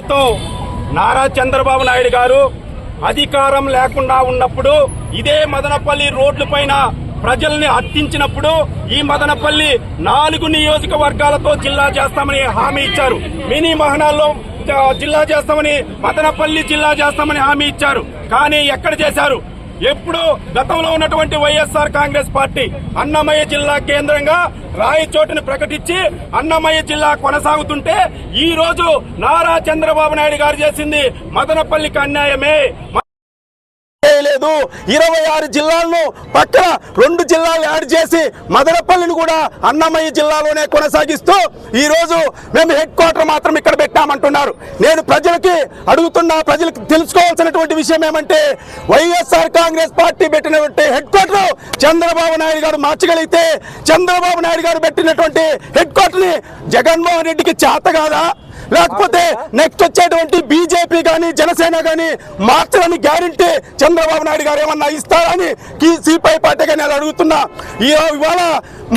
ప్రభుత్వం నారా చంద్రబాబు నాయుడు గారు అధికారం లేకుండా ఉన్నప్పుడు ఇదే మదనపల్లి రోడ్లపైన ప్రజల్ని హత్తించినప్పుడు ఈ మదనపల్లి 4 నియోజకవర్గాలతో జిల్లా చేస్తామని హామీ ఇచ్చారు. మినీ మహనాల్లో జిల్లా చేస్తామని, మదనపల్లి జిల్లా చేస్తామని హామీ ఇచ్చారు. కానీ ఎక్కడ చేశారు? ఎప్పుడు గతంలో ఉన్నటువంటి వైఎస్ఆర్ కాంగ్రెస్ పార్టీ అన్నమయ్య జిల్లా కేంద్రంగా రాయచోటును ప్రకటించి అన్నమయ్య జిల్లా కొనసాగుతుంటే ఈ రోజు నారా చంద్రబాబు నాయుడు గారు చేసింది మదనపల్లికి అన్యాయమే. లేదు 26 జిల్లాలను పక్కన 2 జిల్లాలు యాడ్ చేసి మదనపల్లిని కూడా అన్నమయ్య జిల్లాలోనే కొనసాగిస్తూ ఈ రోజు మేము హెడ్ క్వార్టర్ మాత్రం ఇక్కడ పెట్టామంటున్నారు. నేను ప్రజలకి అడుగుతున్నా, ప్రజలకు తెలుసుకోవాల్సినటువంటి విషయం ఏమంటే వైఎస్ఆర్ కాంగ్రెస్ పార్టీ పెట్టినటువంటి హెడ్ క్వార్టర్ చంద్రబాబు నాయుడు గారు మార్చగలిగితే చంద్రబాబు నాయుడు గారు పెట్టినటువంటి హెడ్ క్వార్టర్ ని జగన్మోహన్ రెడ్డికి చేత కాదా? లేకపోతే నెక్స్ట్ వచ్చేటువంటి బీజేపీ గాని జనసేన గాని మార్చడానికి గ్యారంటీ చంద్రబాబు నాయుడు గారు ఏమన్నా ఇస్తారని సిపిఐ పార్టీ గాని అడుగుతున్నా. ఇవాళ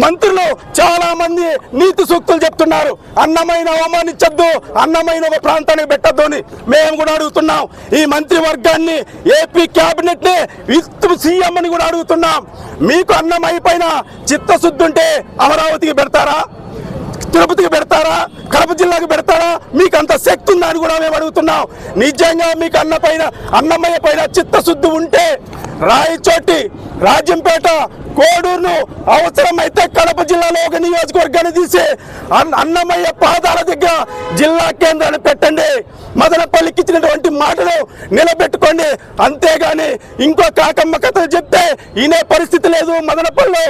మంత్రులు చాలా మంది నీతి సూక్తులు చెప్తున్నారు. అన్నమైన అవమానించద్దు, అన్నమైన ఒక ప్రాంతానికి పెట్టద్దు అని మేము కూడా అడుగుతున్నాం. ఈ మంత్రివర్గాన్ని ఏపీ క్యాబినెట్ ని సీఎం అని కూడా అడుగుతున్నాం. మీకు అన్నమయ్య పైన చిత్తశుద్ధి ఉంటే అమరావతికి పెడతారా, తిరుపతికి పెడతారా, కడప జిల్లాకి పెడతారా? మీకు అంత శక్తి ఉందా అని కూడా మేము అడుగుతున్నాం. నిజంగా మీకు అన్నమయ్య పైన చిత్తశుద్ధి ఉంటే రాయచోటి, రాజంపేట, కోడూరును అవసరమైతే కడప జిల్లాలో ఒక నియోజకవర్గాన్ని తీసి అన్నమయ్య పాదాల దగ్గర జిల్లా కేంద్రాన్ని పెట్టండి. మదనపల్లికి ఇచ్చినటువంటి మాటలు నిలబెట్టుకోండి. అంతేగాని ఇంకో కాకమ్మ కథలు చెప్తే ఈనే పరిస్థితి లేదు. మదనపల్లిలో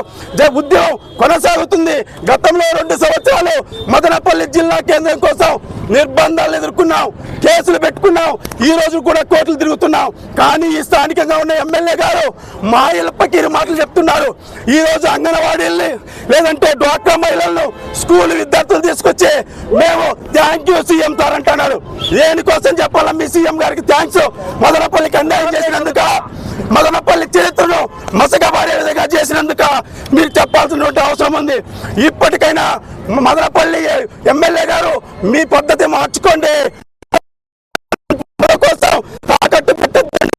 ఉద్యమం కొనసాగుతుంది. గతంలో 2 సంవత్సరాలు మదనపల్లి జిల్లా కేంద్రం కోసం నిర్బంధాలు ఎదుర్కొన్నాం, కేసులు పెట్టుకున్నాం, ఈ రోజు కూడా కోర్టులు తిరుగుతున్నాం. కానీ ఈ స్థానికంగా ఉన్న ఎమ్మెల్యే గారు మాయల పకీరు మాటలు చెప్తున్నారు. ఈ రోజు అంగన్వాడీల్ని లేదంటే డ్వాక్రా మహిళలను స్కూల్ విద్యార్థులు తీసుకొచ్చి మేము థ్యాంక్ యూ సీఎం సార్ అంటున్నారు. దేనికోసం చెప్పాలా మీ సీఎం గారికి థ్యాంక్స్? మదనపల్లికి అన్యాయం చేసినందుక, మదనపల్లి చరిత్రను మసకబారే విధంగా చేసినందుక మీరు చెప్పాల్సినటువంటి అవసరం ఉంది. ఇప్పటికైనా మదనపల్లి ఎమ్మెల్యే గారు మీ పద్ధతి మార్చుకోండి. కోసం తాకట్టు పెట్టద్దండి.